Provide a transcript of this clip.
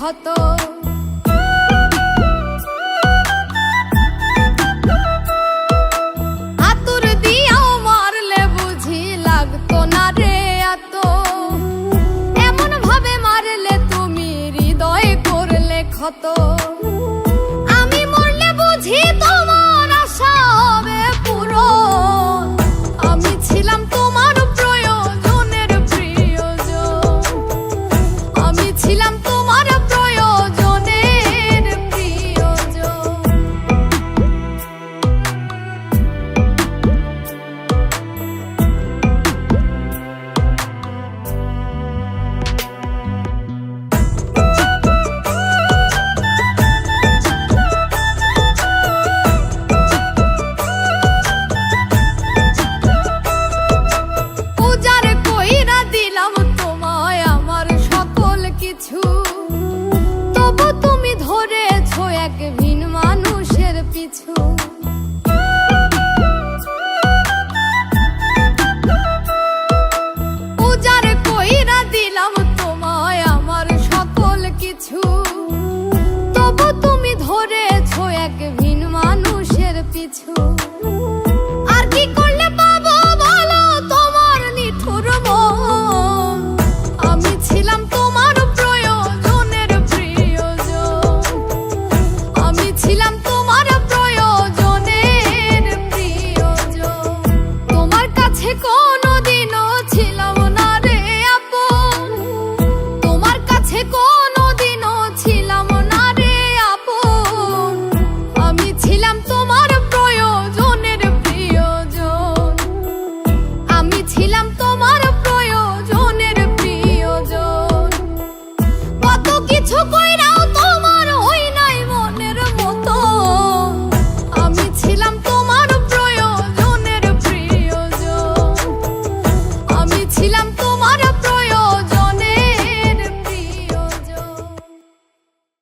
ক্ষত। আতুর দিয়াও মারলে বুঝি লাগতো না রে এত, এমন ভাবে মারলে তুমি হৃদয় করলে ক্ষত। আমি মরলে বুঝি তোমার আশা হবে পূরণ, আমি ছিলাম তোমার প্রয়োজনের প্রিয়জন, আমি ছিলাম তোমার প্রয়োজনের প্রিয়জন। তবু তুমি ধরেছো এক ভিন মানুষের পিছু। উজাড় কইরা দিলাম তোমায় আমার সকল কিছু, তবু তুমি ধরেছো এক ভিন মানুষের পিছু।